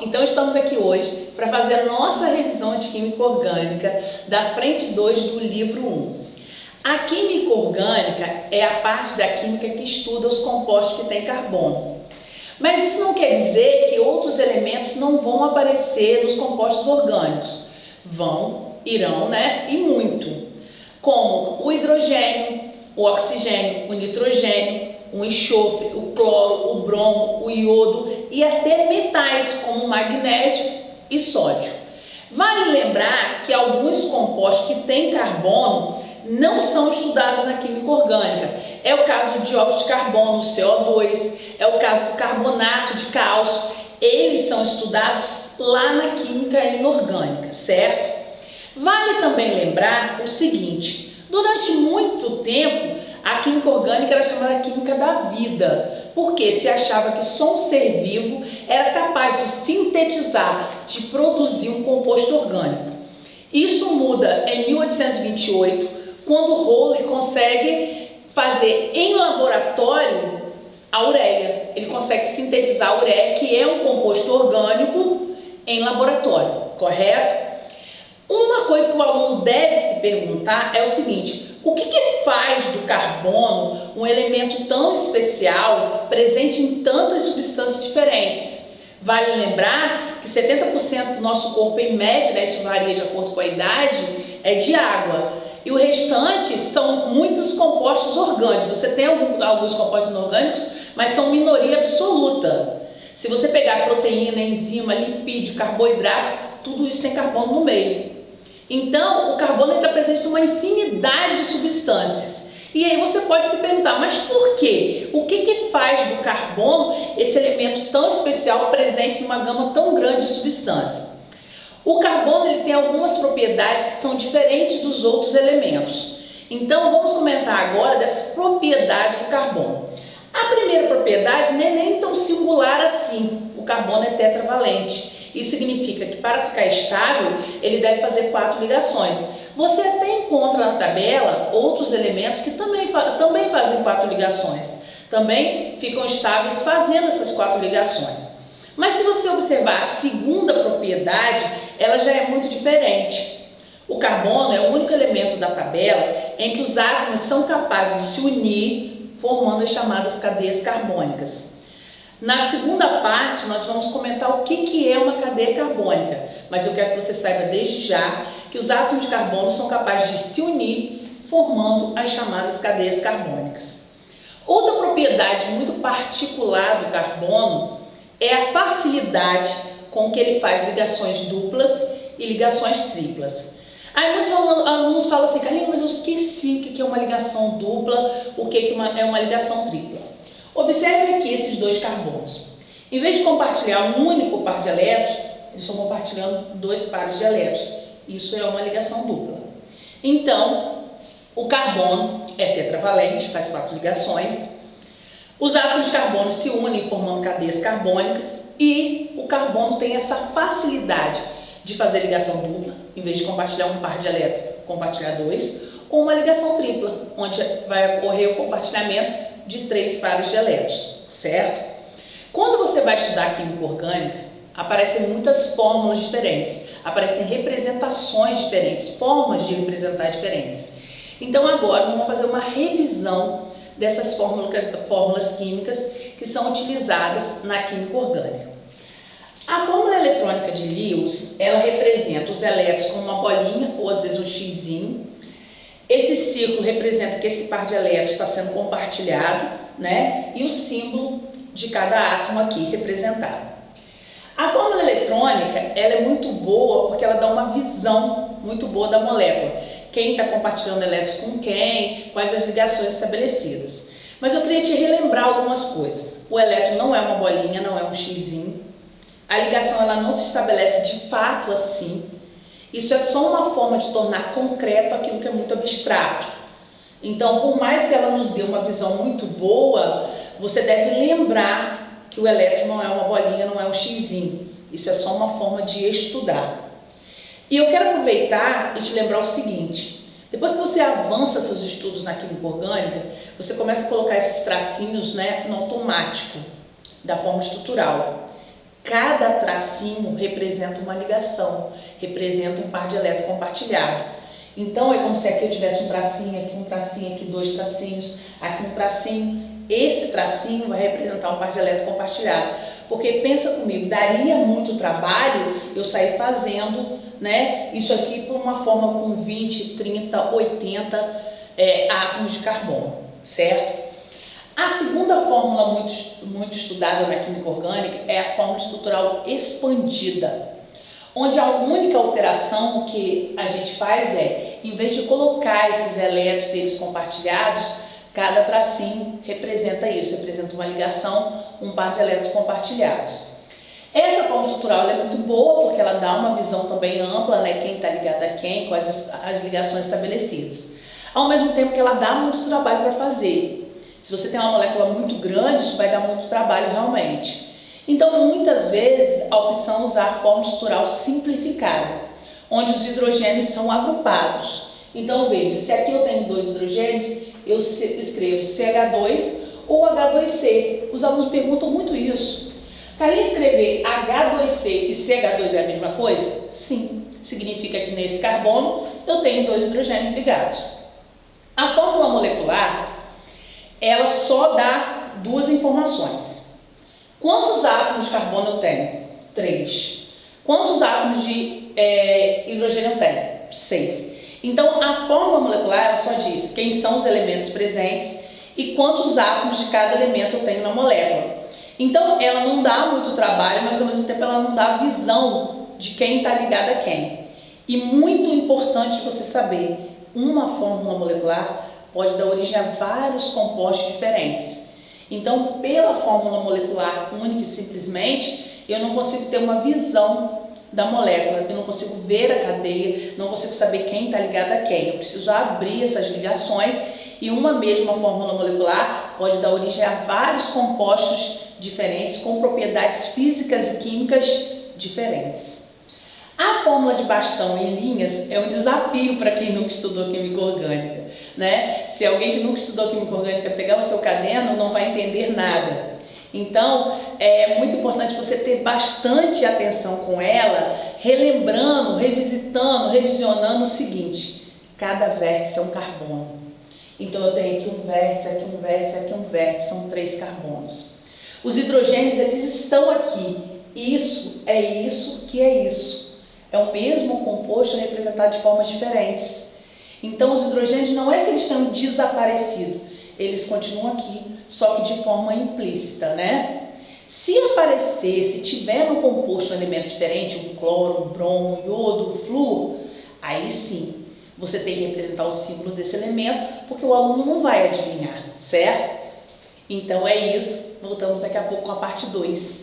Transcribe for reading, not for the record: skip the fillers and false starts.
Então estamos aqui hoje para fazer a nossa revisão de Química Orgânica da frente 2 do livro 1. A Química Orgânica é a parte da química que estuda os compostos que têm carbono. Mas isso não quer dizer que outros elementos não vão aparecer nos compostos orgânicos. Irão, né? E muito. Como o hidrogênio, o oxigênio, o nitrogênio, o enxofre, o cloro, o bromo, o iodo e até metais como magnésio e sódio. Vale lembrar que alguns compostos que têm carbono não são estudados na química orgânica. É o caso do dióxido de carbono, CO2, é o caso do carbonato de cálcio. Eles são estudados lá na química inorgânica, certo? Vale também lembrar o seguinte: durante muito tempo a química orgânica era chamada química da vida, porque se achava que só um ser vivo era capaz de sintetizar, de produzir um composto orgânico. Isso muda em 1828, quando Rowley consegue fazer em laboratório a ureia. Ele consegue sintetizar a ureia, que é um composto orgânico, em laboratório, correto? Uma coisa que o aluno deve se perguntar é o seguinte: o que faz do carbono um elemento tão especial, presente em tantas substâncias diferentes? Vale lembrar que 70% do nosso corpo, em média, né, isso varia de acordo com a idade, é de água. E o restante são muitos compostos orgânicos. Você tem alguns compostos inorgânicos, mas são minoria absoluta. Se você pegar proteína, enzima, lipídio, carboidrato, tudo isso tem carbono no meio. Então, o carbono está presente numa infinidade de substâncias. E aí você pode se perguntar, mas por quê? O que faz do carbono esse elemento tão especial presente numa gama tão grande de substâncias? O carbono ele tem algumas propriedades que são diferentes dos outros elementos. Então, vamos comentar agora das propriedades do carbono. A primeira propriedade não é nem tão singular assim. O carbono é tetravalente. Isso significa que para ficar estável, ele deve fazer 4 ligações. Você até encontra na tabela outros elementos que também fazem 4 ligações. Também ficam estáveis fazendo essas 4 ligações. Mas se você observar a segunda propriedade, ela já é muito diferente. O carbono é o único elemento da tabela em que os átomos são capazes de se unir, formando as chamadas cadeias carbônicas. Na segunda parte, nós vamos comentar o que é uma cadeia carbônica, mas eu quero que você saiba desde já que os átomos de carbono são capazes de se unir, formando as chamadas cadeias carbônicas. Outra propriedade muito particular do carbono é a facilidade com que ele faz ligações duplas e ligações triplas. Aí muitos alunos falam assim: Carlinhos, mas eu esqueci o que é uma ligação dupla, o que é uma ligação tripla. Observe aqui esses dois carbonos. Em vez de compartilhar um único par de elétrons, eles estão compartilhando 2 pares de elétrons. Isso é uma ligação dupla. Então, o carbono é tetravalente, faz 4 ligações. Os átomos de carbono se unem formando cadeias carbônicas e o carbono tem essa facilidade de fazer ligação dupla, em vez de compartilhar um par de elétrons, compartilhar 2, ou uma ligação tripla, onde vai ocorrer o compartilhamento de 3 pares de elétrons, certo? Quando você vai estudar química orgânica, aparecem muitas fórmulas diferentes, aparecem representações diferentes, formas de representar diferentes. Então agora vamos fazer uma revisão dessas fórmulas químicas que são utilizadas na química orgânica. A fórmula eletrônica de Lewis, ela representa os elétrons como uma bolinha ou às vezes um xizinho. Esse círculo representa que esse par de elétrons está sendo compartilhado, né? E o símbolo de cada átomo aqui representado. A fórmula eletrônica ela é muito boa porque ela dá uma visão muito boa da molécula. Quem está compartilhando elétrons com quem, quais as ligações estabelecidas. Mas eu queria te relembrar algumas coisas. O elétron não é uma bolinha, não é um xizinho. A ligação ela não se estabelece de fato assim. Isso é só uma forma de tornar concreto aquilo que é muito abstrato. Então, por mais que ela nos dê uma visão muito boa, você deve lembrar que o elétron não é uma bolinha, não é um xizinho. Isso é só uma forma de estudar. E eu quero aproveitar e te lembrar o seguinte: depois que você avança seus estudos na química orgânica, você começa a colocar esses tracinhos, né, no automático da forma estrutural. Cada tracinho representa uma ligação, representa um par de elétrons compartilhado. Então é como se aqui eu tivesse um tracinho, aqui dois tracinhos, aqui um tracinho. Esse tracinho vai representar um par de elétrons compartilhado. Porque pensa comigo, daria muito trabalho eu sair fazendo, né, isso aqui por uma forma com 20, 30, 80 átomos de carbono, certo? A segunda fórmula muito estudada na química orgânica é a fórmula estrutural expandida, onde a única alteração que a gente faz é, em vez de colocar esses elétrons e eles compartilhados, cada tracinho representa isso, representa uma ligação, um par de elétrons compartilhados. Essa fórmula estrutural é muito boa porque ela dá uma visão também ampla, né, quem está ligado a quem, quais as ligações estabelecidas. Ao mesmo tempo que ela dá muito trabalho para fazer. Se você tem uma molécula muito grande, isso vai dar muito trabalho realmente. Então, muitas vezes, a opção é usar a fórmula estrutural simplificada, onde os hidrogênios são agrupados. Então, veja, se aqui eu tenho 2 hidrogênios, eu escrevo CH2 ou H2C. Os alunos perguntam muito isso. Para escrever H2C e CH2 é a mesma coisa? Sim. Significa que nesse carbono eu tenho 2 hidrogênios ligados. A fórmula molecular, ela só dá 2 informações. Quantos átomos de carbono eu tenho? 3. Quantos átomos de hidrogênio eu tenho? 6. Então, a fórmula molecular ela só diz quem são os elementos presentes e quantos átomos de cada elemento eu tenho na molécula. Então, ela não dá muito trabalho, mas ao mesmo tempo ela não dá a visão de quem está ligado a quem. E muito importante você saber, uma fórmula molecular pode dar origem a vários compostos diferentes. Então, pela fórmula molecular única e simplesmente, eu não consigo ter uma visão da molécula, eu não consigo ver a cadeia, não consigo saber quem está ligado a quem. Eu preciso abrir essas ligações e uma mesma fórmula molecular pode dar origem a vários compostos diferentes com propriedades físicas e químicas diferentes. A fórmula de bastão em linhas é um desafio para quem nunca estudou química orgânica, né? Se alguém que nunca estudou química orgânica pegar o seu caderno, não vai entender nada. Então, é muito importante você ter bastante atenção com ela, relembrando, revisitando, revisionando o seguinte: cada vértice é um carbono. Então, eu tenho aqui um vértice, aqui um vértice, aqui um vértice, são 3 carbonos. Os hidrogênios, eles estão aqui. Isso que é isso. É o mesmo composto representado de formas diferentes. Então, os hidrogênios não é que eles tenham desaparecido, eles continuam aqui, só que de forma implícita, né? Se aparecer, se tiver no composto um elemento diferente, um cloro, um bromo, um iodo, um flúor, aí sim, você tem que representar o símbolo desse elemento, porque o aluno não vai adivinhar, certo? Então é isso, voltamos daqui a pouco com a parte 2.